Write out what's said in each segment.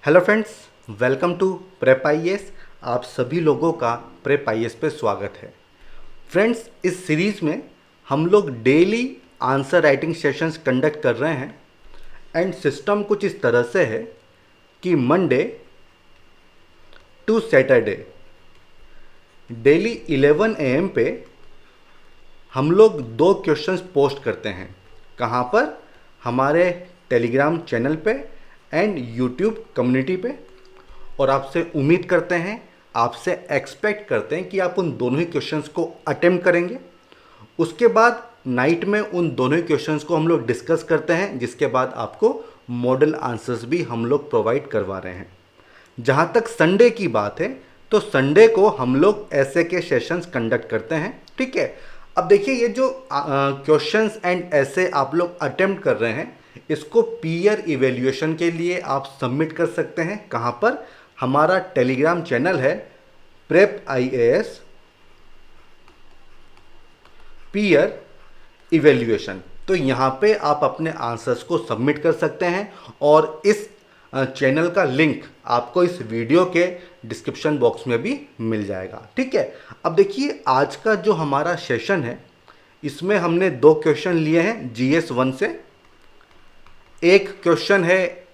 Hello friends, welcome to prep IAS. आप सभी लोगों का प्रेप आईएएस पे स्वागत है। फ्रेंड्स, इस सीरीज़ में हम लोग daily answer writing sessions conduct कर रहे हैं एंड सिस्टम कुछ इस तरह से है कि Monday to Saturday daily 11 AM पे हम लोग 2 क्वेश्चंस पोस्ट करते हैं। कहाँ पर? हमारे टेलीग्राम चैनल पे एंड यूट्यूब कम्युनिटी पे। और आपसे उम्मीद करते हैं, आपसे एक्सपेक्ट करते हैं कि आप उन दोनों ही क्वेश्चंस को अटेम्प्ट करेंगे। उसके बाद नाइट में उन दोनों ही क्वेश्चंस को हम लोग डिस्कस करते हैं, जिसके बाद आपको मॉडल आंसर्स भी हम लोग प्रोवाइड करवा रहे हैं। जहाँ तक संडे की बात है, तो संडे को हम लोग ऐसे के सेशंस कंडक्ट करते हैं। ठीक है। अब देखिए, ये जो क्वेश्चंस एंड ऐसे आप लोग अटेम्प्ट कर रहे हैं, इसको पीयर इवेल्युएशन के लिए आप सबमिट कर सकते हैं। कहाँ पर? हमारा टेलीग्राम चैनल है प्रेप आईएएस पीयर इवेल्युएशन। तो यहाँ पे आप अपने आंसर्स को सबमिट कर सकते हैं और इस चैनल का लिंक आपको इस वीडियो के डिस्क्रिप्शन बॉक्स में भी मिल जाएगा। ठीक है। अब देखिए, आज का जो हमारा सेशन है, इसमें हमने 2 क्वेश्चन लिए हैं जीएस 1 से। एक क्वेश्चन है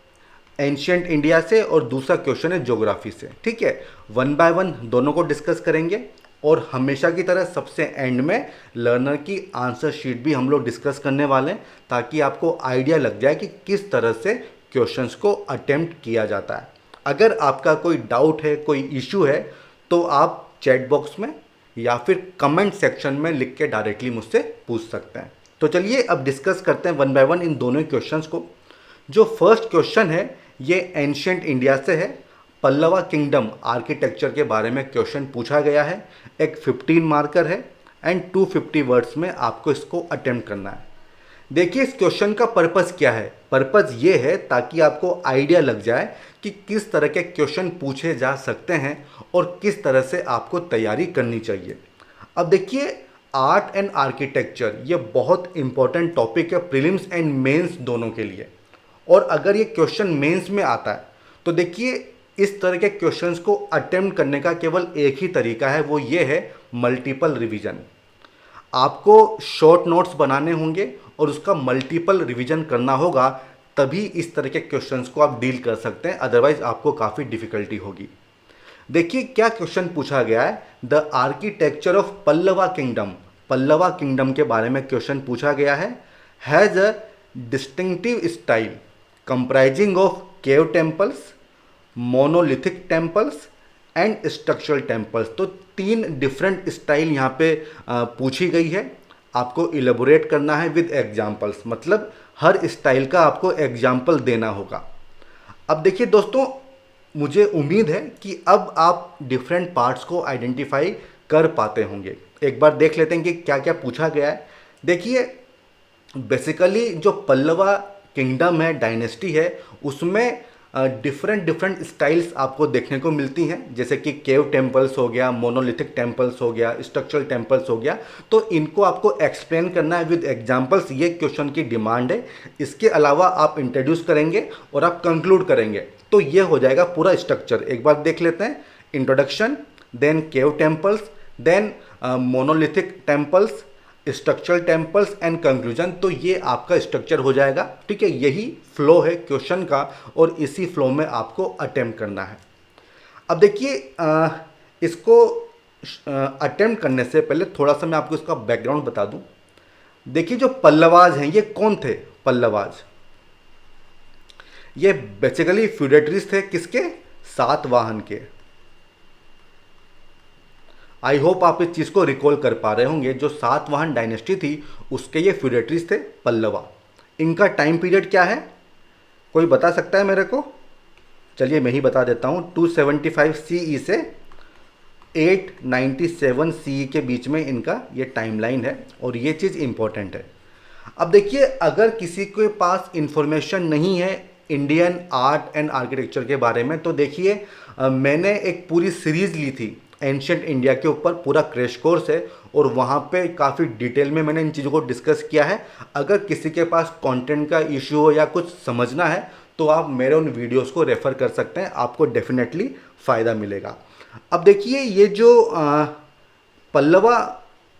एंशिएंट इंडिया से और दूसरा क्वेश्चन है ज्योग्राफी से। ठीक है। 1 बाय 1 दोनों को डिस्कस करेंगे और हमेशा की तरह सबसे एंड में लर्नर की आंसर शीट भी हम लोग डिस्कस करने वाले हैं, ताकि आपको आइडिया लग जाए कि किस तरह से क्वेश्चंस को अटेम्प्ट किया जाता है। अगर आपका कोई डाउट है, कोई इशू है, तो आप चैट बॉक्स में या फिर कमेंट सेक्शन में लिख के डायरेक्टली मुझसे पूछ सकते हैं। तो चलिए अब डिस्कस करते हैं 1 बाय 1 इन दोनों क्वेश्चंस को। जो फर्स्ट क्वेश्चन है, ये एंशिएंट इंडिया से है। पल्लवा किंगडम आर्किटेक्चर के बारे में क्वेश्चन पूछा गया है। एक 15 मार्कर है एंड 250 वर्ड्स में आपको इसको अटेम्प्ट करना है। देखिए, इस क्वेश्चन का पर्पस क्या है। पर्पस ये है ताकि आपको आइडिया लग जाए कि किस तरह के क्वेश्चन पूछे जा सकते हैं और किस तरह से आपको तैयारी करनी चाहिए। अब देखिए, आर्ट एंड आर्किटेक्चर ये बहुत इंपॉर्टेंट टॉपिक है प्रीलिम्स एंड मेंस दोनों के लिए। और अगर ये क्वेश्चन मेंस में आता है, तो देखिए, इस तरह के क्वेश्चंस को अटेम्प्ट करने का केवल एक ही तरीका है, वो ये है मल्टीपल रिवीजन। आपको शॉर्ट नोट्स बनाने होंगे और उसका मल्टीपल रिवीजन करना होगा, तभी इस तरह के क्वेश्चंस को आप डील कर सकते हैं, अदरवाइज आपको काफ़ी डिफिकल्टी होगी। देखिए क्या क्वेश्चन पूछा गया है। The architecture of Pallava kingdom, Pallava kingdom के बारे में क्वेश्चन पूछा गया है। Has a distinctive style comprising of cave temples, monolithic temples and structural temples. तो 3 डिफरेंट स्टाइल यहाँ पे पूछी गई है। आपको इलेबोरेट करना है विद एग्जाम्पल्स, मतलब हर स्टाइल का आपको एग्जाम्पल देना होगा। अब देखिए दोस्तों, मुझे उम्मीद है कि अब आप डिफरेंट पार्ट्स को आइडेंटिफाई कर पाते होंगे। एक बार देख लेते हैं कि क्या क्या पूछा गया है। देखिए, बेसिकली जो पल्लवा किंगडम है, डायनेस्टी है, उसमें डिफरेंट स्टाइल्स आपको देखने को मिलती हैं, जैसे कि केव टेम्पल्स हो गया, मोनोलिथिक टेम्पल्स हो गया, स्ट्रक्चरल टेम्पल्स हो गया। तो इनको आपको एक्सप्लेन करना है विद एग्जांपल्स, ये क्वेश्चन की डिमांड है। इसके अलावा आप इंट्रोड्यूस करेंगे और आप कंक्लूड करेंगे, तो ये हो जाएगा पूरा स्ट्रक्चर। एक बार देख लेते हैं। Introduction, then cave temples, then monolithic temples, structural temples and conclusion. तो ये आपका स्ट्रक्चर हो जाएगा। ठीक है, यही फ्लो है क्वेश्चन का और इसी फ्लो में आपको अटेम्प्ट करना है। अब देखिए, इसको अटेम्प्ट करने से पहले थोड़ा सा मैं आपको इसका बैकग्राउंड बता दूं। देखिए, जो पल्लवाज हैं, ये कौन थे? पल्लवाज ये बेसिकली फ्यूडेटरीज थे। किसके? सातवाहन के। आई होप आप इस चीज़ को रिकॉल कर पा रहे होंगे। जो सातवाहन डायनेस्टी थी, उसके ये फ्यूडेटरीज थे पल्लवा। इनका टाइम पीरियड क्या है? कोई बता सकता है मेरे को? चलिए मैं ही बता देता हूँ। 275 CE से 897 CE के बीच में इनका ये टाइमलाइन है और ये चीज़ इम्पोर्टेंट है। अब देखिए, अगर किसी के पास इंफॉर्मेशन नहीं है इंडियन आर्ट एंड आर्किटेक्चर के बारे में, तो देखिए मैंने एक पूरी सीरीज़ ली थी एंशिएंट इंडिया के ऊपर, पूरा क्रैश कोर्स है और वहाँ पे काफ़ी डिटेल में मैंने इन चीज़ों को डिस्कस किया है। अगर किसी के पास कंटेंट का इशू हो या कुछ समझना है, तो आप मेरे उन वीडियोस को रेफ़र कर सकते हैं, आपको डेफिनेटली फ़ायदा मिलेगा। अब देखिए ये जो पल्लवा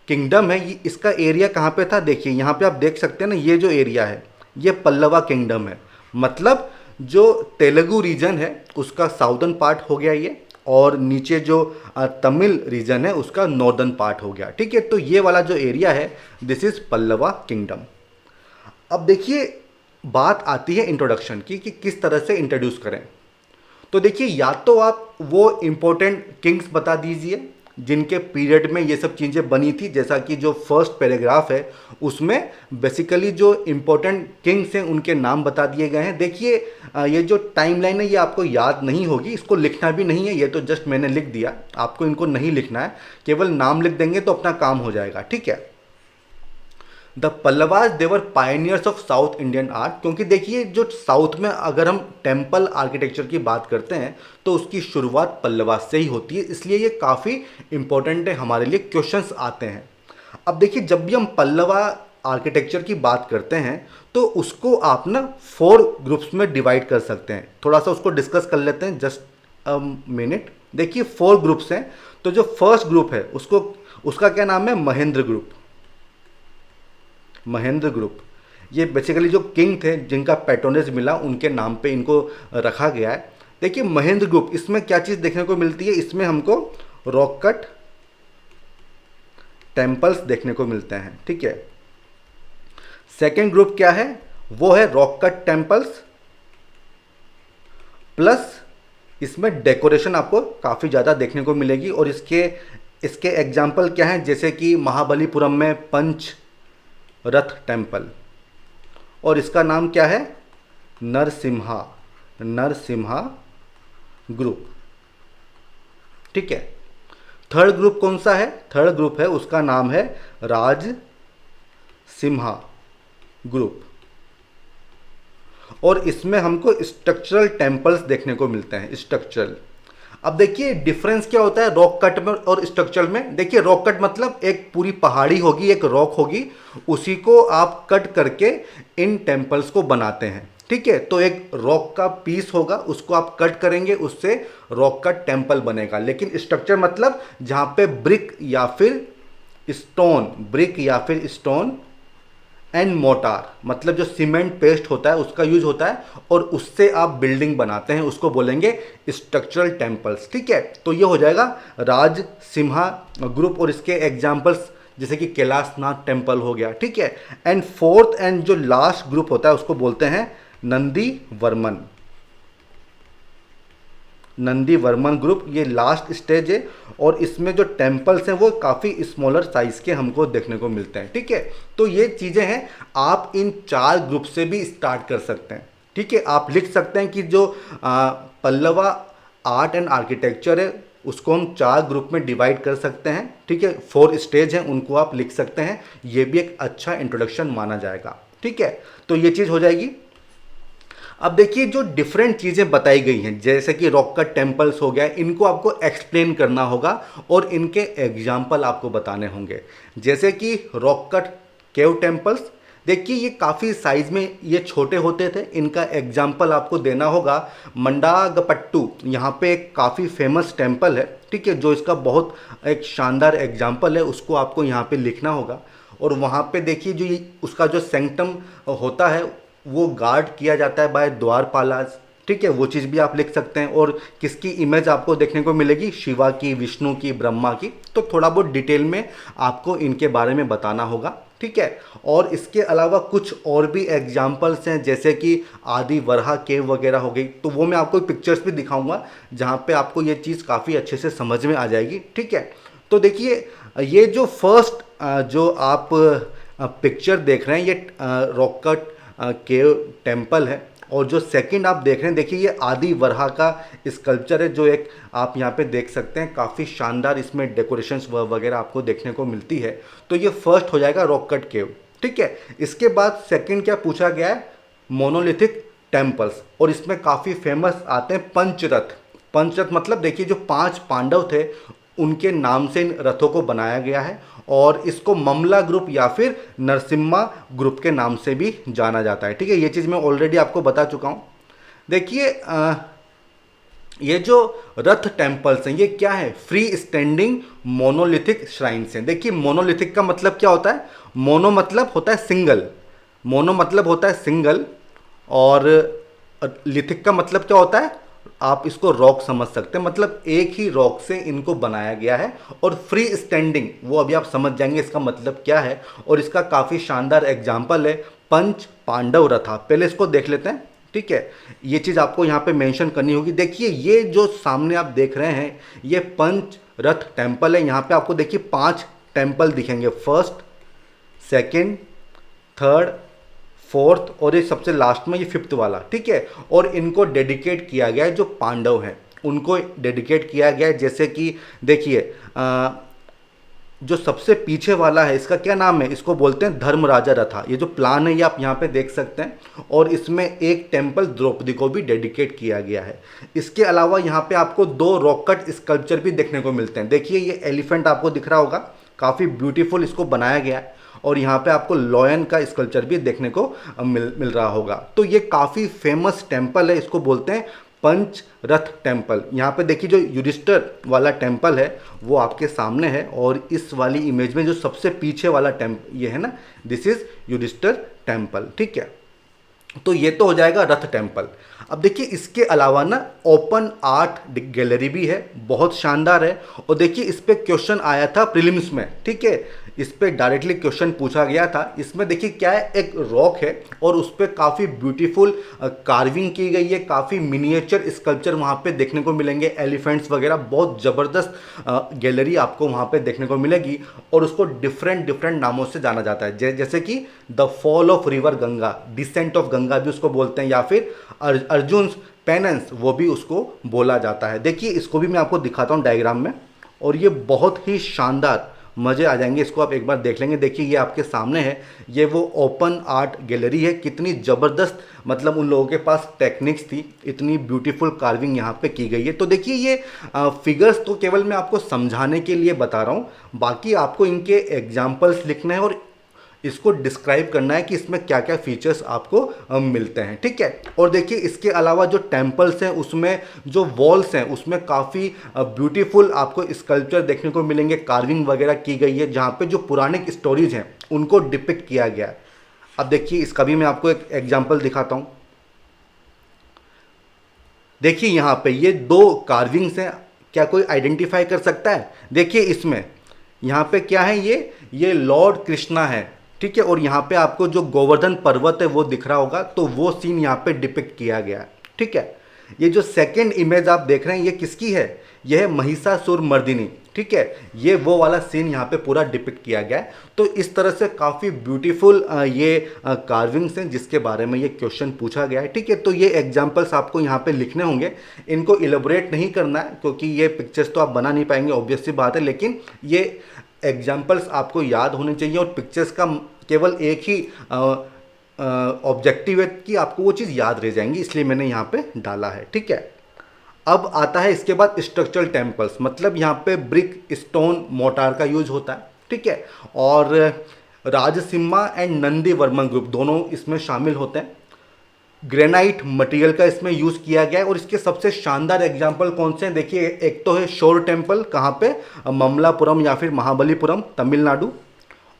किंगडम है, ये इसका एरिया कहाँ पे था, देखिए यहाँ पे आप देख सकते हैं ना, ये जो एरिया है ये पल्लवा किंगडम है। मतलब जो तेलुगु रीजन है उसका साउदर्न पार्ट हो गया ये, और नीचे जो तमिल रीजन है उसका नॉर्दर्न पार्ट हो गया। ठीक है, तो ये वाला जो एरिया है दिस इज़ पल्लवा किंगडम। अब देखिए बात आती है इंट्रोडक्शन की कि किस तरह से इंट्रोड्यूस करें। तो देखिए या तो आप वो इम्पोर्टेंट किंग्स बता दीजिए जिनके पीरियड में ये सब चीज़ें बनी थी, जैसा कि जो फर्स्ट पैराग्राफ है उसमें बेसिकली जो इम्पोर्टेंट किंग्स हैं उनके नाम बता दिए गए हैं। देखिए ये जो टाइमलाइन है ये आपको याद नहीं होगी, इसको लिखना भी नहीं है, ये तो जस्ट मैंने लिख दिया, आपको इनको नहीं लिखना है, केवल नाम लिख देंगे तो अपना काम हो जाएगा। ठीक है, the Pallavas they were pioneers of South Indian art, क्योंकि देखिए जो साउथ में अगर हम टेम्पल आर्किटेक्चर की बात करते हैं तो उसकी शुरुआत पल्लवास से ही होती है, इसलिए ये काफ़ी इंपॉर्टेंट है, हमारे लिए क्वेश्चंस आते हैं। अब देखिए जब भी हम पल्लवा आर्किटेक्चर की बात करते हैं तो उसको आप ना 4 ग्रुप्स में डिवाइड कर सकते हैं। थोड़ा सा उसको डिस्कस कर लेते हैं, जस्ट अ मिनट। देखिए 4 ग्रुप्स हैं, तो जो फर्स्ट ग्रुप है उसका क्या नाम है, महेंद्र ग्रुप। महेंद्र ग्रुप ये बेसिकली जो किंग थे जिनका पैट्रोनेज मिला उनके नाम पे इनको रखा गया है। देखिए महेंद्र ग्रुप, इसमें क्या चीज़ देखने को मिलती है, इसमें हमको रॉक कट टेम्पल्स देखने को मिलते हैं। ठीक है, सेकेंड ग्रुप क्या है, वो है रॉक कट टेम्पल्स प्लस इसमें डेकोरेशन आपको काफ़ी ज़्यादा देखने को मिलेगी, और इसके एग्जाम्पल क्या हैं, जैसे कि महाबलीपुरम में पंच रथ टेम्पल, और इसका नाम क्या है, नरसिम्हा ग्रुप। ठीक है, थर्ड ग्रुप कौन सा है, थर्ड ग्रुप है उसका नाम है राजसिम्हा ग्रुप, और इसमें हमको स्ट्रक्चरल टेम्पल्स देखने को मिलते हैं, स्ट्रक्चरल। अब देखिए डिफरेंस क्या होता है रॉक कट में और स्ट्रक्चरल में। देखिए रॉक कट मतलब एक पूरी पहाड़ी होगी, एक रॉक होगी, उसी को आप कट करके इन टेम्पल्स को बनाते हैं। ठीक है, तो एक रॉक का पीस होगा, उसको आप कट करेंगे, उससे रॉक का टेम्पल बनेगा। लेकिन स्ट्रक्चर मतलब जहाँ पे ब्रिक या फिर स्टोन एंड मोटार, मतलब जो सीमेंट पेस्ट होता है उसका यूज होता है, और उससे आप बिल्डिंग बनाते हैं, उसको बोलेंगे स्ट्रक्चरल टेम्पल्स। ठीक है, तो ये हो जाएगा राजसिम्हा ग्रुप, और इसके एग्जाम्पल्स जैसे कि कैलाशनाथ टेम्पल हो गया। ठीक है, एंड फोर्थ एंड जो लास्ट ग्रुप होता है उसको बोलते हैं नंदी वर्मन ग्रुप। ये लास्ट स्टेज है, और इसमें जो टेम्पल्स हैं वो काफ़ी स्मॉलर साइज के हमको देखने को मिलते हैं। ठीक है, तो ये चीज़ें हैं, आप इन 4 ग्रुप से भी स्टार्ट कर सकते हैं। ठीक है, आप लिख सकते हैं कि जो पल्लवा आर्ट एंड आर्किटेक्चर है उसको हम 4 ग्रुप में डिवाइड कर सकते हैं। ठीक है, 4 स्टेज हैं उनको आप लिख सकते हैं, ये भी एक अच्छा इंट्रोडक्शन माना जाएगा। ठीक है, तो ये चीज़ हो जाएगी। अब देखिए जो डिफरेंट चीज़ें बताई गई हैं, जैसे कि रॉक कट टेम्पल्स हो गया, इनको आपको एक्सप्लेन करना होगा और इनके एग्जाम्पल आपको बताने होंगे। जैसे कि रॉक कट केव टेम्पल्स, देखिए ये काफ़ी साइज में ये छोटे होते थे, इनका एग्जाम्पल आपको देना होगा मंडागपट्टू, यहाँ पे एक काफ़ी फेमस टेम्पल है। ठीक है, जो इसका बहुत एक शानदार एग्जाम्पल है, उसको आपको यहाँ पे लिखना होगा। और वहाँ पे देखिए जो उसका जो सेंक्टम होता है वो गार्ड किया जाता है बाय द्वारपालाज। ठीक है, वो चीज़ भी आप लिख सकते हैं। और किसकी इमेज आपको देखने को मिलेगी, शिवा की, विष्णु की, ब्रह्मा की। तो थोड़ा बहुत डिटेल में आपको इनके बारे में बताना होगा। ठीक है, और इसके अलावा कुछ और भी एग्जाम्पल्स हैं, जैसे कि आदि वरहा केव वगैरह हो गई, तो वो मैं आपको पिक्चर्स भी दिखाऊंगा जहाँ पे आपको ये चीज़ काफ़ी अच्छे से समझ में आ जाएगी। ठीक है, तो देखिए ये जो फर्स्ट जो आप पिक्चर देख रहे हैं ये रॉक कट केव टेम्पल है, और जो सेकंड आप देख रहे हैं देखिए ये आदि वरहा का स्कल्पचर है, जो एक आप यहाँ पे देख सकते हैं, काफ़ी शानदार इसमें डेकोरेशंस वगैरह आपको देखने को मिलती है। तो ये फर्स्ट हो जाएगा रॉक कट केव। ठीक है, इसके बाद सेकंड क्या पूछा गया है, मोनोलिथिक टेम्पल्स, और इसमें काफ़ी फेमस आते हैं पंचरथ। पंचरथ मतलब देखिए जो 5 पांडव थे उनके नाम से इन रथों को बनाया गया है, और इसको ममला ग्रुप या फिर नरसिम्हा ग्रुप के नाम से भी जाना जाता है। ठीक है, ये चीज़ मैं ऑलरेडी आपको बता चुका हूँ। देखिए ये जो रथ टेम्पल्स हैं ये क्या है, फ्री स्टैंडिंग मोनोलिथिक श्राइन्स हैं। देखिए मोनोलिथिक का मतलब क्या होता है, मोनो मतलब होता है सिंगल, मोनो मतलब होता है सिंगल, और लिथिक का मतलब क्या होता है, आप इसको रॉक समझ सकते हैं, मतलब एक ही रॉक से इनको बनाया गया है। और फ्री स्टैंडिंग वो अभी आप समझ जाएंगे इसका मतलब क्या है, और इसका काफ़ी शानदार एग्जाम्पल है पंच पांडव रथा। पहले इसको देख लेते हैं, ठीक है, ये चीज़ आपको यहाँ पे मेंशन करनी होगी। देखिए ये जो सामने आप देख रहे हैं ये पंच रथ टेम्पल है। यहाँ पे आपको देखिए 5 टेम्पल दिखेंगे, फर्स्ट, सेकंड, थर्ड, फोर्थ, और ये सबसे लास्ट में ये फिफ्थ वाला, ठीक है। और इनको डेडिकेट किया गया है जो पांडव हैं उनको डेडिकेट किया गया है। जैसे कि देखिए जो सबसे पीछे वाला है इसका क्या नाम है, इसको बोलते हैं धर्मराजा रथा। ये जो प्लान है ये आप यहाँ पे देख सकते हैं, और इसमें एक टेम्पल द्रौपदी को भी डेडिकेट किया गया है। इसके अलावा यहाँ पे आपको 2 रॉक कट स्कल्पचर भी देखने को मिलते हैं। देखिए ये एलिफेंट आपको दिख रहा होगा, काफ़ी ब्यूटीफुल इसको बनाया गया है, और यहाँ पे आपको लॉयन का स्कल्पचर भी देखने को मिल रहा होगा। तो ये काफ़ी फेमस टेम्पल है, इसको बोलते हैं पंच रथ टेम्पल। यहाँ पे देखिए जो युधिष्ठिर वाला टेम्पल है वो आपके सामने है, और इस वाली इमेज में जो सबसे पीछे वाला ये है ना, दिस इज युधिष्ठिर टेम्पल, ठीक है। तो ये तो हो जाएगा रथ टेम्पल। अब देखिए इसके अलावा ना ओपन आर्ट गैलरी भी है, बहुत शानदार है। और देखिए इस पे क्वेश्चन आया था प्रीलिम्स में, ठीक है, इस पे डायरेक्टली क्वेश्चन पूछा गया था। इसमें देखिए क्या है, एक रॉक है और उस पर काफ़ी ब्यूटीफुल कार्विंग की गई है, काफ़ी मिनिएचर स्कल्पचर वहाँ पे देखने को मिलेंगे, एलिफेंट्स वगैरह, बहुत ज़बरदस्त गैलरी आपको वहाँ पे देखने को मिलेगी। और उसको डिफरेंट डिफरेंट नामों से जाना जाता है, जैसे कि the fall of river Ganga, descent of Ganga भी उसको बोलते हैं, या फिर अर्जुन पेनेंस वो भी उसको बोला जाता है। देखिए इसको भी मैं आपको दिखाता हूँ डायग्राम में, और ये बहुत ही शानदार, मज़े आ जाएंगे, इसको आप एक बार देख लेंगे। देखिए ये आपके सामने है, ये वो ओपन आर्ट गैलरी है, कितनी ज़बरदस्त, मतलब उन लोगों के पास टेक्निक्स थी, इतनी ब्यूटीफुल कार्विंग यहाँ पे की गई है। तो देखिए ये फिगर्स तो केवल मैं आपको समझाने के लिए बता रहा हूँ, बाकी आपको इनके एग्जाम्पल्स लिखना है और इसको डिस्क्राइब करना है कि इसमें क्या क्या फीचर्स आपको मिलते हैं, ठीक है। और देखिए इसके अलावा जो टेम्पल्स हैं उसमें जो वॉल्स हैं उसमें काफ़ी ब्यूटीफुल आपको स्कल्पचर देखने को मिलेंगे, कार्विंग वगैरह की गई है, जहाँ पे जो पुराने स्टोरीज हैं उनको डिपिक्ट किया गया है। अब देखिए इसका भी मैं आपको एक एग्जाम्पल दिखाता हूँ। देखिए यहाँ पे ये 2 कार्विंग्स हैं, क्या कोई आइडेंटिफाई कर सकता है? देखिए इसमें यहाँ पे क्या है, ये लॉर्ड कृष्णा है, ठीक है, और यहाँ पे आपको जो गोवर्धन पर्वत है वो दिख रहा होगा, तो वो सीन यहाँ पे डिपिक्ट किया गया है, ठीक है। ये जो सेकंड इमेज आप देख रहे हैं ये किसकी है, यह है महिषासुर मर्दिनी, ठीक है, ये वो वाला सीन यहाँ पे पूरा डिपिक्ट किया गया है। तो इस तरह से काफ़ी ब्यूटीफुल ये कार्विंग्स हैं जिसके बारे में ये क्वेश्चन पूछा गया है, ठीक है। तो ये एग्जांपल्स आपको यहाँ पे लिखने होंगे, इनको इलेबोरेट नहीं करना है क्योंकि ये पिक्चर्स तो आप बना नहीं पाएंगे, ऑब्वियस सी बात है, लेकिन ये एग्जाम्पल्स आपको याद होने चाहिए, और पिक्चर्स का केवल एक ही ऑब्जेक्टिव है कि आपको वो चीज़ याद रह जाएंगी, इसलिए मैंने यहाँ पे डाला है, ठीक है। अब आता है इसके बाद स्ट्रक्चरल टेम्पल्स, मतलब यहाँ पे ब्रिक, स्टोन, मोर्टार का यूज होता है, ठीक है, और राजसिम्हा एंड नंदी वर्मन ग्रुप दोनों इसमें शामिल होते हैं। ग्रेनाइट मटेरियल का इसमें यूज़ किया गया है, और इसके सबसे शानदार एग्जाम्पल कौन से हैं, देखिए एक तो है शोर टेम्पल, कहाँ पे, ममलापुरम या फिर महाबलीपुरम, तमिलनाडु,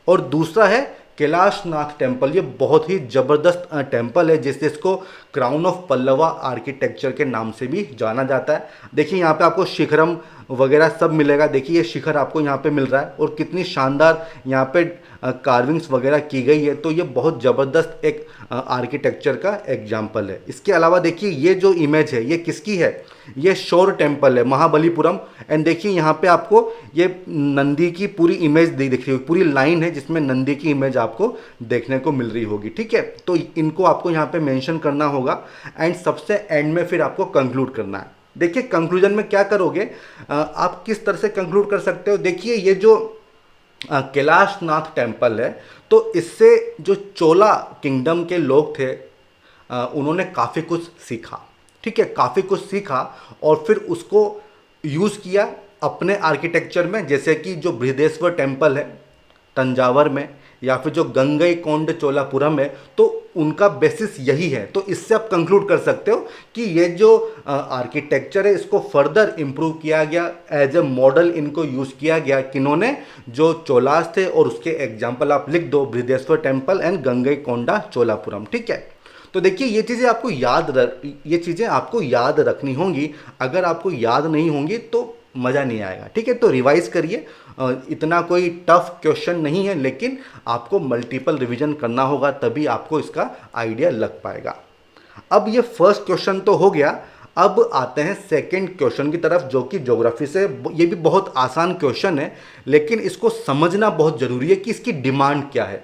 और दूसरा है कैलाशनाथ टेम्पल। ये बहुत ही ज़बरदस्त टेम्पल है जिसको क्राउन ऑफ पल्लवा आर्किटेक्चर के नाम से भी जाना जाता है। देखिए यहाँ पे आपको शिखरम वगैरह सब मिलेगा, देखिए ये शिखर आपको यहाँ पे मिल रहा है, और कितनी शानदार यहाँ पे कार्विंग्स वगैरह की गई है। तो ये बहुत ज़बरदस्त एक आर्किटेक्चर का एग्जाम्पल है। इसके अलावा देखिए ये जो इमेज है ये किसकी है, ये शोर टेम्पल है, महाबलीपुरम, एंड देखिए यहाँ पे आपको ये नंदी की पूरी इमेज दिख रही होगी, पूरी लाइन है जिसमें नंदी की इमेज आपको देखने को मिल रही होगी, ठीक है। तो इनको आपको यहाँ पे मेंशन करना होगा, एंड सबसे एंड में फिर आपको कंक्लूड करना है। देखिए कंक्लूजन में क्या करोगे, आप किस तरह से कंक्लूड कर सकते हो। देखिए ये जो कैलाशनाथ टेम्पल है, तो इससे जो चोला किंगडम के लोग थे उन्होंने काफ़ी कुछ सीखा, ठीक है, काफ़ी कुछ सीखा, और फिर उसको यूज़ किया अपने आर्किटेक्चर में, जैसे कि जो बृहदेश्वर टेम्पल है तंजावर में, या फिर जो गंगईकोंड चोलापुरम है, तो उनका बेसिस यही है। तो इससे आप कंक्लूड कर सकते हो कि ये जो आर्किटेक्चर है इसको फर्दर इम्प्रूव किया गया, एज ए मॉडल इनको यूज़ किया गया, किन्होंने, जो चोलास थे। और उसके एग्जाम्पल आप लिख दो, बृहदेश्वर टेम्पल एंड गंगईकोंडा चोलापुरम। ठीक है, तो देखिए ये चीज़ें आपको याद रखनी होंगी। अगर आपको याद नहीं होंगी तो मज़ा नहीं आएगा। ठीक है, तो रिवाइज करिए। इतना कोई टफ क्वेश्चन नहीं है, लेकिन आपको मल्टीपल रिवीजन करना होगा, तभी आपको इसका आइडिया लग पाएगा। अब ये फर्स्ट क्वेश्चन तो हो गया। अब आते हैं सेकंड क्वेश्चन की तरफ, जो कि ज्योग्राफी से, ये भी बहुत आसान क्वेश्चन है, लेकिन इसको समझना बहुत ज़रूरी है कि इसकी डिमांड क्या है।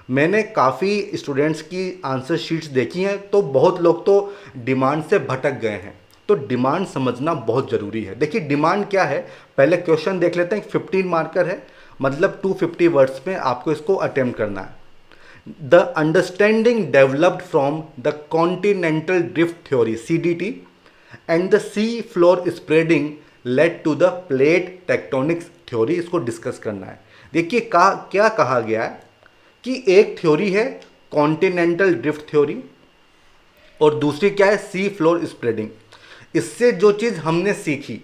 मैंने काफ़ी स्टूडेंट्स की आंसर शीट्स देखी हैं, तो बहुत लोग तो डिमांड से भटक गए हैं। तो डिमांड समझना बहुत ज़रूरी है। देखिए डिमांड क्या है, पहले क्वेश्चन देख लेते हैं। 15 मार्कर है, मतलब 250 वर्ड्स में आपको इसको अटेम्प्ट करना है। The understanding developed from the continental drift theory CDT and the sea floor spreading led to the plate tectonics theory, इसको डिस्कस करना है। देखिए क्या कहा गया है कि एक थ्योरी है कॉन्टिनेंटल ड्रिफ्ट थ्योरी, और दूसरी क्या है, सी फ्लोर स्प्रेडिंग। इससे जो चीज़ हमने सीखी,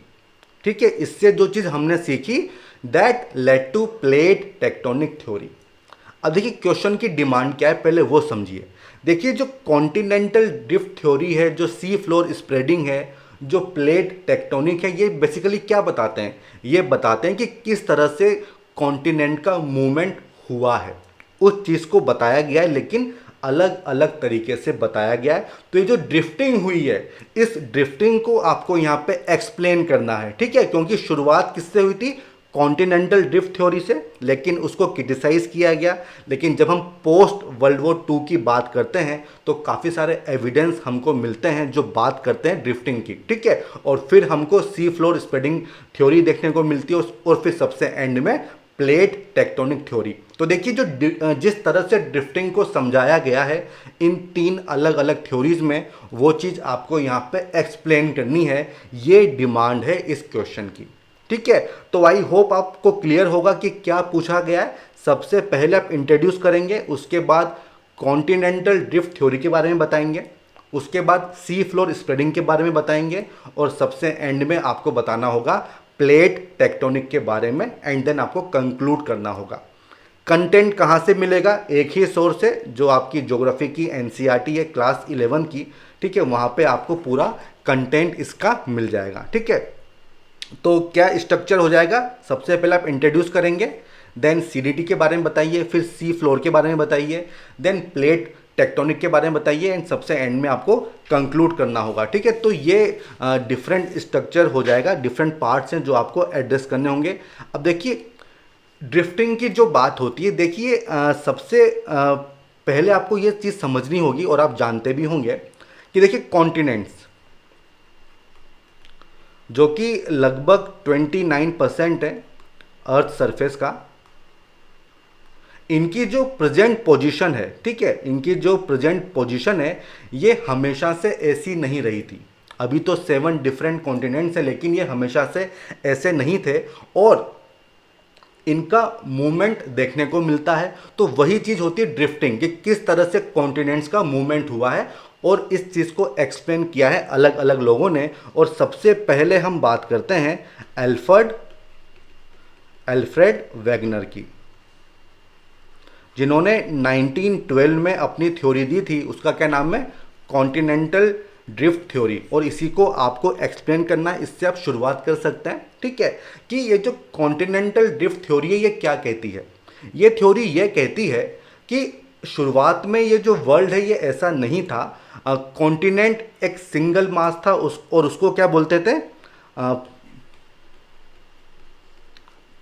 ठीक है, इससे जो चीज़ हमने सीखी, that led to plate tectonic theory. अब देखिए क्वेश्चन की डिमांड क्या है, पहले वो समझिए। देखिए जो कॉन्टिनेंटल ड्रिफ्ट थ्योरी है, जो सी फ्लोर स्प्रेडिंग है, जो प्लेट टेक्टोनिक है, ये बेसिकली क्या बताते हैं, ये बताते हैं कि किस तरह से कॉन्टिनेंट का मूवमेंट हुआ है। उस चीज़ को बताया गया है, लेकिन अलग अलग तरीके से बताया गया है। तो ये जो ड्रिफ्टिंग हुई है, इस ड्रिफ्टिंग को आपको यहाँ पे एक्सप्लेन करना है। ठीक है, क्योंकि शुरुआत किससे हुई थी, कॉन्टिनेंटल ड्रिफ्ट थ्योरी से, लेकिन उसको क्रिटिसाइज किया गया। लेकिन जब हम पोस्ट वर्ल्ड वॉर 2 की बात करते हैं, तो काफ़ी सारे एविडेंस हमको मिलते हैं जो बात करते हैं ड्रिफ्टिंग की। ठीक है, और फिर हमको सी फ्लोर स्प्रेडिंग थ्योरी देखने को मिलती है, और फिर सबसे एंड में प्लेट टेक्टोनिक थ्योरी। तो देखिए जो जिस तरह से ड्रिफ्टिंग को समझाया गया है इन 3 अलग अलग थ्योरीज में, वो चीज़ आपको यहाँ पे एक्सप्लेन करनी है। ये डिमांड है इस क्वेश्चन की। ठीक है, तो आई होप आपको क्लियर होगा कि क्या पूछा गया है। सबसे पहले आप इंट्रोड्यूस करेंगे, उसके बाद कॉन्टिनेंटल ड्रिफ्ट थ्योरी के बारे में बताएंगे, उसके बाद सी फ्लोर स्प्रेडिंग के बारे में बताएंगे, और सबसे एंड में आपको बताना होगा प्लेट टेक्टोनिक के बारे में, एंड देन आपको कंक्लूड करना होगा। कंटेंट कहाँ से मिलेगा, एक ही सोर्स है, जो आपकी ज्योग्राफी की NCERT है क्लास 11 की। ठीक है, वहाँ पे आपको पूरा कंटेंट इसका मिल जाएगा। ठीक है, तो क्या स्ट्रक्चर हो जाएगा, सबसे पहले आप इंट्रोड्यूस करेंगे, देन CDT के बारे में बताइए, फिर सी फ्लोर के बारे में बताइए, देन प्लेट टेक्टोनिक के बारे में बताइए, एंड सबसे एंड में आपको कंक्लूड करना होगा। ठीक है, तो ये डिफरेंट स्ट्रक्चर हो जाएगा, डिफरेंट पार्ट्स हैं जो आपको एड्रेस करने होंगे। अब देखिए ड्रिफ्टिंग की जो बात होती है, देखिए सबसे पहले आपको ये चीज़ समझनी होगी, और आप जानते भी होंगे कि देखिए कॉन्टिनेंट्स, जो कि लगभग 29% है अर्थ सरफेस का, इनकी जो प्रेजेंट पोजीशन है, ठीक है, इनकी जो प्रेजेंट पोजीशन है, ये हमेशा से ऐसी नहीं रही थी। अभी तो 7 डिफरेंट कॉन्टिनेंट्स हैं, लेकिन ये हमेशा से ऐसे नहीं थे, और इनका मूवमेंट देखने को मिलता है। तो वही चीज़ होती है ड्रिफ्टिंग, कि किस तरह से कॉन्टिनेंट्स का मूवमेंट हुआ है, और इस चीज़ को एक्सप्लेन किया है अलग अलग लोगों ने। और सबसे पहले हम बात करते हैं एल्फ्रेड वेगनर की, जिन्होंने 1912 में अपनी थ्योरी दी थी। उसका क्या नाम है, कॉन्टिनेंटल ड्रिफ्ट थ्योरी, और इसी को आपको एक्सप्लेन करना है। इससे आप शुरुआत कर सकते हैं। ठीक है, कि ये जो कॉन्टिनेंटल ड्रिफ्ट थ्योरी है, ये क्या कहती है। ये थ्योरी ये कहती है कि शुरुआत में ये जो वर्ल्ड है, ये ऐसा नहीं था। कॉन्टिनेंट एक सिंगल मास था, और उसको क्या बोलते थे,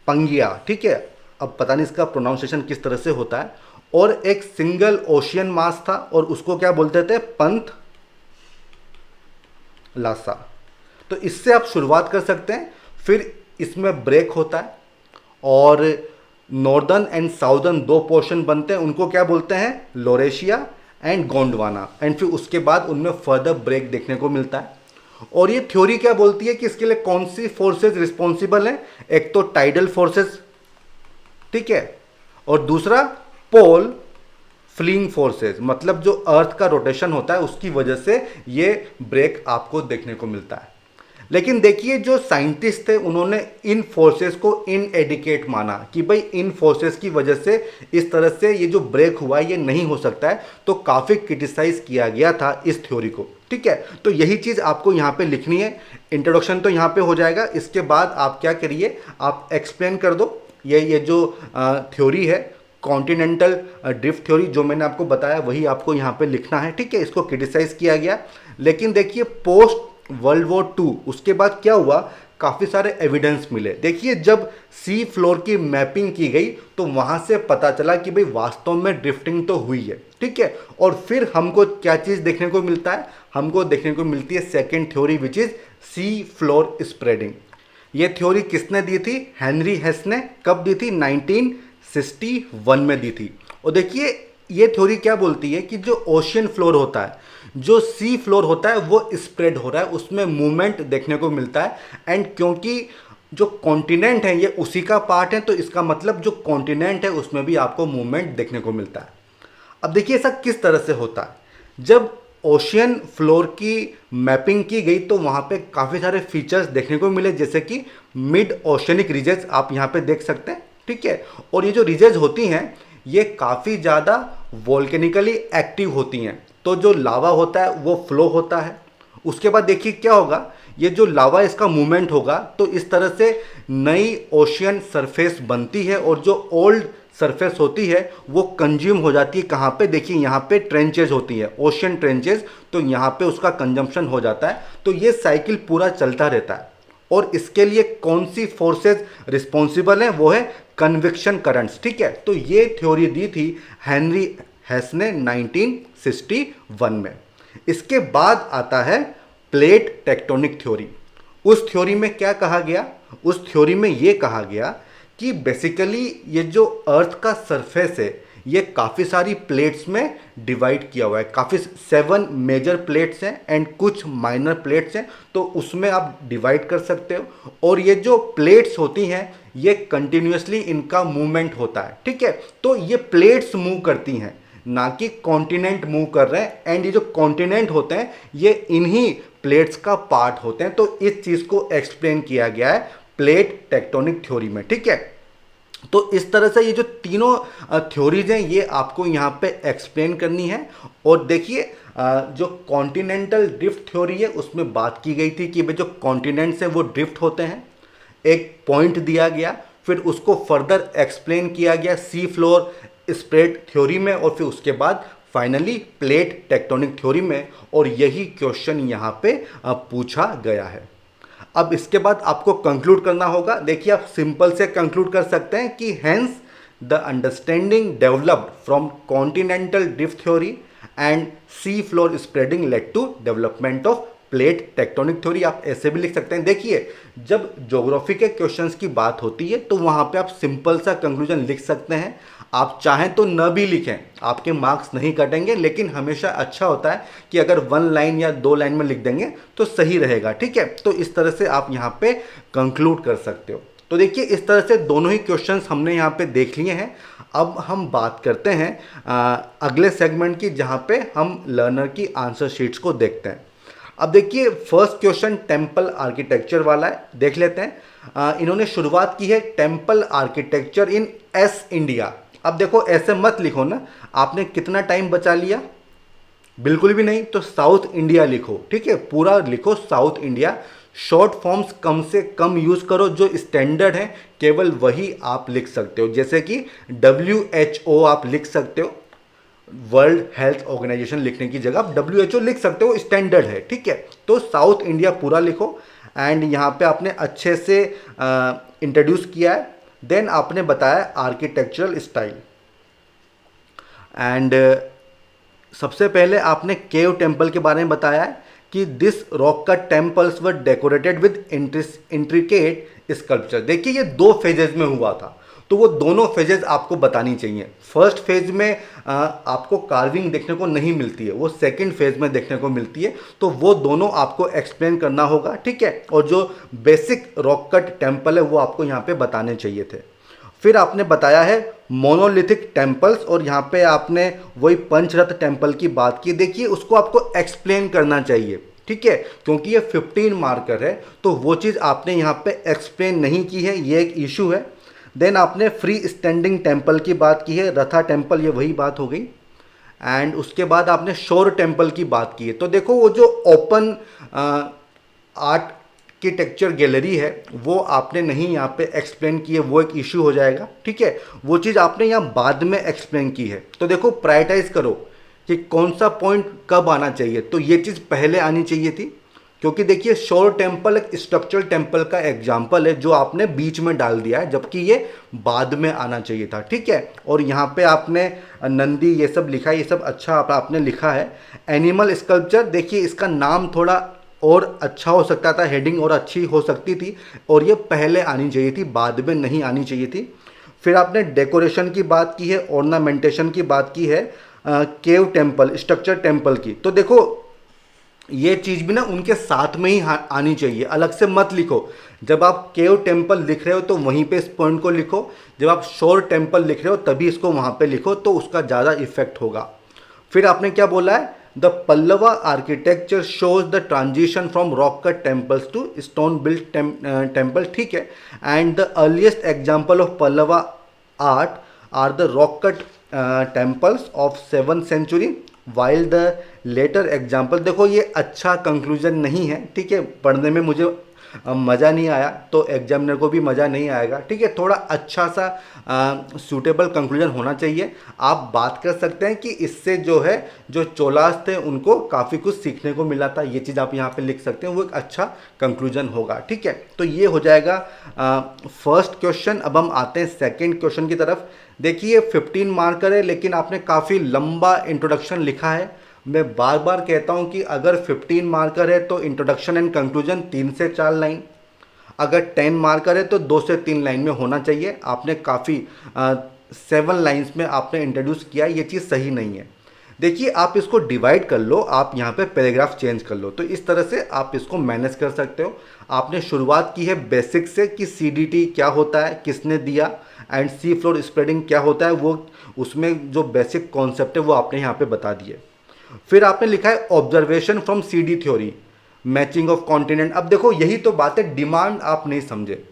पंगिया। ठीक है, अब पता नहीं इसका प्रोनाउंसिएशन किस तरह से होता है। और एक सिंगल ओशियन मास था, और उसको क्या बोलते थे, पंथ लासा। तो इससे आप शुरुआत कर सकते हैं। फिर इसमें ब्रेक होता है, और नॉर्दर्न एंड साउदर्न 2 पोर्शन बनते हैं, उनको क्या बोलते हैं, लोरेशिया एंड गोंडवाना। एंड फिर उसके बाद उनमें फर्दर ब्रेक देखने को मिलता है। और ये थ्योरी क्या बोलती है कि इसके लिए कौन सी फोर्सेस रिस्पॉन्सिबल हैं, एक तो टाइडल फोर्सेस, ठीक है, और दूसरा पोल फ्लिंग फोर्सेस, मतलब जो अर्थ का रोटेशन होता है उसकी वजह से ये ब्रेक आपको देखने को मिलता है। लेकिन देखिए जो साइंटिस्ट थे उन्होंने इन फोर्सेस को इनएडिकेट माना कि भाई इन फोर्सेस की वजह से इस तरह से ये जो ब्रेक हुआ है ये नहीं हो सकता है, तो काफ़ी क्रिटिसाइज किया गया था इस थ्योरी को। ठीक है, तो यही चीज़ आपको यहाँ पे लिखनी है। इंट्रोडक्शन तो यहाँ पे हो जाएगा, इसके बाद आप क्या करिए, आप एक्सप्लेन कर दो ये जो थ्योरी है कॉन्टिनेंटल ड्रिफ्ट थ्योरी, जो मैंने आपको बताया वही आपको यहाँ पे लिखना है। ठीक है, इसको क्रिटिसाइज किया गया। लेकिन देखिए पोस्ट वर्ल्ड वॉर 2 उसके बाद क्या हुआ, काफ़ी सारे एविडेंस मिले। देखिए जब सी फ्लोर की मैपिंग की गई तो वहाँ से पता चला कि भाई वास्तव में ड्रिफ्टिंग तो हुई है। ठीक है, और फिर हमको क्या चीज़ देखने को मिलता है, हमको देखने को मिलती है second theory which is C floor spreading. ये थ्योरी किसने दी थी, हेनरी हेस ने। कब दी थी, 1961 में दी थी। और देखिए ये थ्योरी क्या बोलती है कि जो ओशियन फ्लोर होता है, जो सी फ्लोर होता है वो स्प्रेड हो रहा है, उसमें मूवमेंट देखने को मिलता है। एंड क्योंकि जो कॉन्टिनेंट है ये उसी का पार्ट है, तो इसका मतलब जो कॉन्टिनेंट है उसमें भी आपको मूवमेंट देखने को मिलता है। अब देखिए ऐसा किस तरह से होता है, जब ओशियन फ्लोर की मैपिंग की गई तो वहाँ पे काफ़ी सारे फीचर्स देखने को मिले, जैसे कि मिड ओशनिक रीजेस आप यहाँ पे देख सकते हैं। ठीक है, और ये जो रीजेस होती हैं ये काफ़ी ज़्यादा वोल्केनिकली एक्टिव होती हैं, तो जो लावा होता है वो फ्लो होता है। उसके बाद देखिए क्या होगा, ये जो लावा इसका मूवमेंट होगा तो इस तरह से नई ओशियन सरफेस बनती है, और जो ओल्ड सरफेस होती है वो कंज्यूम हो जाती है। कहाँ पे, देखिए यहाँ पे ट्रेंचेज होती है, ओशियन ट्रेंचेज, तो यहाँ पे उसका कंजम्पशन हो जाता है। तो ये साइकिल पूरा चलता रहता है। और इसके लिए कौन सी फोर्सेज रिस्पॉन्सिबल हैं, वो है कन्विक्शन करंट्स। ठीक है, तो ये थ्योरी दी थी हेनरी हेस ने 1961 में। इसके बाद आता है प्लेट टेक्टोनिक थ्योरी। उस थ्योरी में क्या कहा गया, उस थ्योरी में ये कहा गया कि बेसिकली ये जो अर्थ का सरफेस है ये काफ़ी सारी प्लेट्स में डिवाइड किया हुआ है। काफ़ी 7 मेजर प्लेट्स हैं एंड कुछ माइनर प्लेट्स हैं, तो उसमें आप डिवाइड कर सकते हो। और ये जो प्लेट्स होती हैं ये कंटिन्यूसली इनका मूवमेंट होता है। ठीक है, तो ये प्लेट्स मूव करती हैं, ना कि कॉन्टिनेंट मूव कर रहे हैं। एंड ये जो कॉन्टिनेंट होते हैं ये इन्हीं प्लेट्स का पार्ट होते हैं। तो इस चीज़ को एक्सप्लेन किया गया है प्लेट टेक्टोनिक थ्योरी में। ठीक है, तो इस तरह से ये जो तीनों थ्योरीज हैं ये आपको यहाँ पे एक्सप्लेन करनी है। और देखिए जो कॉन्टिनेंटल ड्रिफ्ट थ्योरी है उसमें बात की गई थी कि भाई जो कॉन्टिनेंट्स हैं वो ड्रिफ्ट होते हैं, एक पॉइंट दिया गया, फिर उसको फर्दर एक्सप्लेन किया गया सी फ्लोर स्प्रेड थ्योरी में, और फिर उसके बाद फाइनली प्लेट टेक्टोनिक थ्योरी में। और यही क्वेश्चन यहाँ पे पूछा गया है। अब इसके बाद आपको कंक्लूड करना होगा। देखिए आप सिंपल से कंक्लूड कर सकते हैं कि hence the understanding developed from continental drift theory and sea floor spreading led to development of plate tectonic theory. आप ऐसे भी लिख सकते हैं। देखिए जब ज्योग्राफी के क्वेश्चंस की बात होती है तो वहाँ पे आप सिंपल सा कंक्लूजन लिख सकते हैं। आप चाहें तो न भी लिखें, आपके मार्क्स नहीं कटेंगे, लेकिन हमेशा अच्छा होता है कि अगर 1 लाइन या 2 लाइन में लिख देंगे तो सही रहेगा। ठीक है, तो इस तरह से आप यहाँ पे कंक्लूड कर सकते हो। तो देखिए इस तरह से दोनों ही क्वेश्चंस हमने यहाँ पे देख लिए हैं। अब हम बात करते हैं अगले सेगमेंट की, जहाँ पे हम लर्नर की आंसर शीट्स को देखते हैं। अब देखिए फर्स्ट क्वेश्चन टेम्पल आर्किटेक्चर वाला है, देख लेते हैं। इन्होंने शुरुआत की है टेम्पल आर्किटेक्चर इन एस इंडिया। अब देखो ऐसे मत लिखो ना, आपने कितना टाइम बचा लिया, बिल्कुल भी नहीं, तो साउथ इंडिया लिखो। ठीक है, पूरा लिखो साउथ इंडिया। शॉर्ट फॉर्म्स कम से कम यूज़ करो, जो स्टैंडर्ड है केवल वही आप लिख सकते हो। जैसे कि WHO आप लिख सकते हो, वर्ल्ड हेल्थ ऑर्गेनाइजेशन लिखने की जगह आप WHO लिख सकते हो, स्टैंडर्ड है। ठीक है, तो साउथ इंडिया पूरा लिखो। एंड यहाँ पे आपने अच्छे से इंट्रोड्यूस किया है। देन आपने बताया आर्किटेक्चरल स्टाइल। एंड सबसे पहले आपने केव टेम्पल के बारे में बताया है कि this rock cut temples were decorated with intricate sculpture. देखिए ये 2 फेजेज में हुआ था, तो वो दोनों फेजेज आपको बतानी चाहिए। फर्स्ट फेज में आपको कार्विंग देखने को नहीं मिलती है, वो सेकंड फेज में देखने को मिलती है, तो वो दोनों आपको एक्सप्लेन करना होगा। ठीक है, और जो बेसिक रॉक कट टेम्पल है वो आपको यहाँ पे बताने चाहिए थे। फिर आपने बताया है मोनोलिथिक टेम्पल्स, और यहाँ पे आपने वही पंचरत्न टेम्पल की बात की। देखिए उसको आपको एक्सप्लेन करना चाहिए, ठीक है, क्योंकि ये 15 मार्कर है, तो वो चीज़ आपने यहाँ पे एक्सप्लेन नहीं की है, ये एक इशू है। देन आपने फ्री स्टैंडिंग टेम्पल की बात की है, रथा टेम्पल, ये वही बात हो गई। एंड उसके बाद आपने शोर टेम्पल की बात की है। तो देखो वो जो ओपन आर्किटेक्चर गैलरी है वो आपने नहीं यहाँ पे एक्सप्लेन की है, वो एक इशू हो जाएगा, ठीक है, वो चीज़ आपने यहाँ बाद में एक्सप्लेन की है। तो देखो प्रायोरिटाइज करो कि कौन सा पॉइंट कब आना चाहिए, तो ये चीज़ पहले आनी चाहिए थी, क्योंकि देखिए शोर टेम्पल एक स्ट्रक्चरल टेम्पल का एग्जाम्पल है जो आपने बीच में डाल दिया है, जबकि ये बाद में आना चाहिए था, ठीक है। और यहाँ पे आपने नंदी ये सब लिखा है, ये सब अच्छा आपने लिखा है। एनिमल स्कल्पचर, देखिए इसका नाम थोड़ा और अच्छा हो सकता था, हेडिंग और अच्छी हो सकती थी, और ये पहले आनी चाहिए थी, बाद में नहीं आनी चाहिए थी। फिर आपने डेकोरेशन की बात की है, ऑर्नामेंटेशन की बात की है, केव टेम्पल, स्ट्रक्चर टेम्पल की। तो देखो ये चीज़ भी ना उनके साथ में ही आनी चाहिए, अलग से मत लिखो। जब आप केव टेम्पल लिख रहे हो तो वहीं पे इस पॉइंट को लिखो, जब आप शोर टेम्पल लिख रहे हो तभी इसको वहाँ पे लिखो, तो उसका ज़्यादा इफेक्ट होगा। फिर आपने क्या बोला है, the Pallava architecture shows the transition from rock cut temples to stone built temple, ठीक है। And the earliest example of Pallava art are the rock cut temples of 7th century while the later example. देखो ये अच्छा conclusion नहीं है, ठीक है, पढ़ने में मुझे मज़ा नहीं आया तो एग्जामिनर को भी मज़ा नहीं आएगा, ठीक है। थोड़ा अच्छा सा सूटेबल कंक्लूजन होना चाहिए। आप बात कर सकते हैं कि इससे जो है जो चोलास थे उनको काफ़ी कुछ सीखने को मिला था, ये चीज़ आप यहाँ पे लिख सकते हैं, वो एक अच्छा कंक्लूजन होगा, ठीक है। तो ये हो जाएगा फर्स्ट क्वेश्चन। अब हम आते हैं सेकेंड क्वेश्चन की तरफ। देखिए 15 मार्कर है, लेकिन आपने काफ़ी लंबा इंट्रोडक्शन लिखा है। मैं बार बार कहता हूं कि अगर 15 मार्कर है तो इंट्रोडक्शन एंड कंक्लूजन 3 से 4 लाइन, अगर 10 मार्कर है तो 2 से 3 लाइन में होना चाहिए। आपने काफ़ी 7 लाइन्स में आपने इंट्रोड्यूस किया, ये चीज़ सही नहीं है। देखिए आप इसको डिवाइड कर लो, आप यहाँ पे पैराग्राफ चेंज कर लो, तो इस तरह से आप इसको मैनेज कर सकते हो। आपने शुरुआत की है बेसिक से कि CDT क्या होता है, किसने दिया, एंड सी फ्लोर स्प्रेडिंग क्या होता है, वो उसमें जो बेसिक कॉन्सेप्ट है वो आपने यहाँ पे बता दिए। फिर आपने लिखा है observation from CD theory, matching of continent. अब देखो यही तो बात है, डिमांड आप नहीं समझे।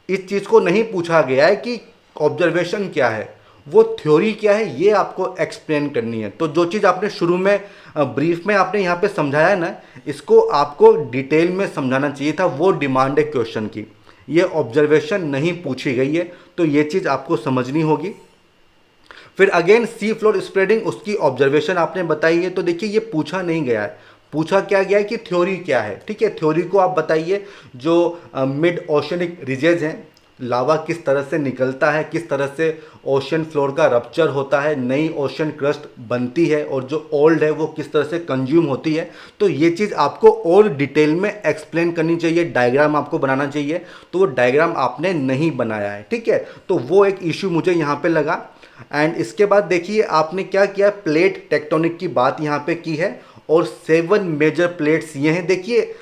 इस चीज़ को नहीं पूछा गया है कि ऑब्जर्वेशन क्या है, वो थ्योरी क्या है, ये आपको एक्सप्लेन करनी है। तो जो चीज़ आपने शुरू में ब्रीफ में आपने यहाँ पे समझाया है ना, इसको आपको डिटेल में समझाना चाहिए था, वो डिमांड है क्वेश्चन की। ये ऑब्जर्वेशन नहीं पूछी गई है, तो ये चीज़ आपको समझनी होगी। फिर अगेन सी फ्लोर स्प्रेडिंग, उसकी ऑब्जर्वेशन आपने बताई है। तो देखिए ये पूछा नहीं गया है, पूछा क्या गया है कि थ्योरी क्या है, ठीक है। थ्योरी को आप बताइए, जो मिड ओशनिक रिजेज हैं, लावा किस तरह से निकलता है, किस तरह से ओशन फ्लोर का रप्चर होता है, नई ओशन क्रस्ट बनती है, और जो ओल्ड है वो किस तरह से कंज्यूम होती है। तो ये चीज़ आपको और डिटेल में एक्सप्लेन करनी चाहिए, डायग्राम आपको बनाना चाहिए, तो वो डायग्राम आपने नहीं बनाया है, ठीक है। तो वो एक इश्यू मुझे यहाँ पे लगा। एंड इसके बाद देखिए आपने क्या किया, प्लेट टेक्टोनिक की बात यहाँ पे की है, और 7 मेजर प्लेट्स ये हैं। देखिए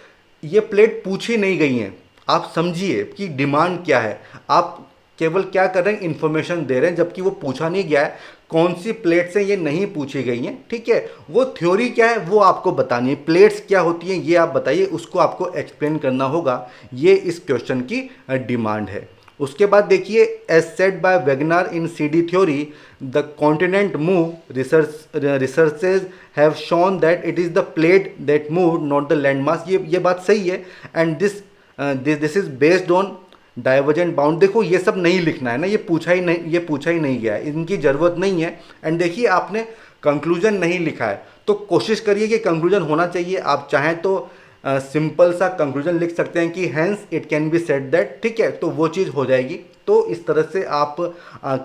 ये प्लेट पूछी नहीं गई हैं, आप समझिए कि डिमांड क्या है। आप केवल क्या कर रहे हैं, इंफॉर्मेशन दे रहे हैं, जबकि वो पूछा नहीं गया है कौन सी प्लेट्स हैं, ये नहीं पूछी गई हैं, ठीक है। वो थ्योरी क्या है वो आपको बतानी है, प्लेट्स क्या होती हैं ये आप बताइए, उसको आपको एक्सप्लेन करना होगा। ये इस क्वेश्चन की डिमांड है। उसके बाद देखिए, as said by Wegener in CD theory, the continent move, researches have shown that it is the plate that move, not the land mass. ये बात सही है। And this is based on divergent bound. देखो ये सब नहीं लिखना है ना, ये पूछा ही नहीं गया है, इनकी ज़रूरत नहीं है। एंड देखिए आपने कंक्लूजन नहीं लिखा है, तो कोशिश करिए कि कंक्लूजन होना चाहिए। आप चाहें तो सिंपल सा कंक्लूजन लिख सकते हैं कि hence it can be said that, ठीक है, तो वो चीज़ हो जाएगी। तो इस तरह से आप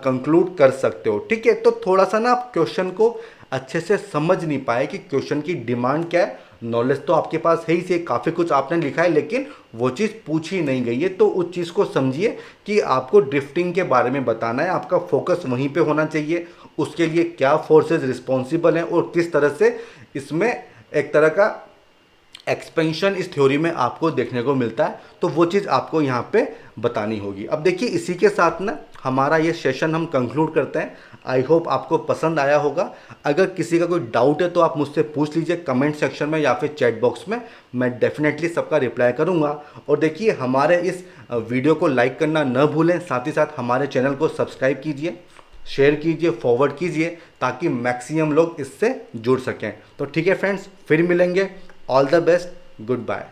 कंक्लूड कर सकते हो, ठीक है। तो थोड़ा सा ना आप क्वेश्चन को अच्छे से समझ नहीं पाए कि क्वेश्चन की डिमांड क्या है। नॉलेज तो आपके पास है ही से, काफ़ी कुछ आपने लिखा है, लेकिन वो चीज़ पूछी नहीं गई है। तो उस चीज़ को समझिए कि आपको ड्रिफ्टिंग के बारे में बताना है, आपका फोकस वहीं पे होना चाहिए। उसके लिए क्या फोर्सेस रिस्पॉन्सिबल हैं और किस तरह से इसमें एक तरह का एक्सपेंशन इस थ्योरी में आपको देखने को मिलता है, तो वो चीज़ आपको यहाँ पे बतानी होगी। अब देखिए इसी के साथ ना हमारा ये सेशन हम कंक्लूड करते हैं। आई होप आपको पसंद आया होगा। अगर किसी का कोई डाउट है तो आप मुझसे पूछ लीजिए कमेंट सेक्शन में या फिर चैट बॉक्स में, मैं डेफिनेटली सबका रिप्लाई करूँगा। और देखिए हमारे इस वीडियो को लाइक करना न भूलें, साथ ही साथ हमारे चैनल को सब्सक्राइब कीजिए, शेयर कीजिए, फॉरवर्ड कीजिए, ताकि मैक्सिमम लोग इससे जुड़ सकें। तो ठीक है फ्रेंड्स, फिर मिलेंगे। All the best, good bye.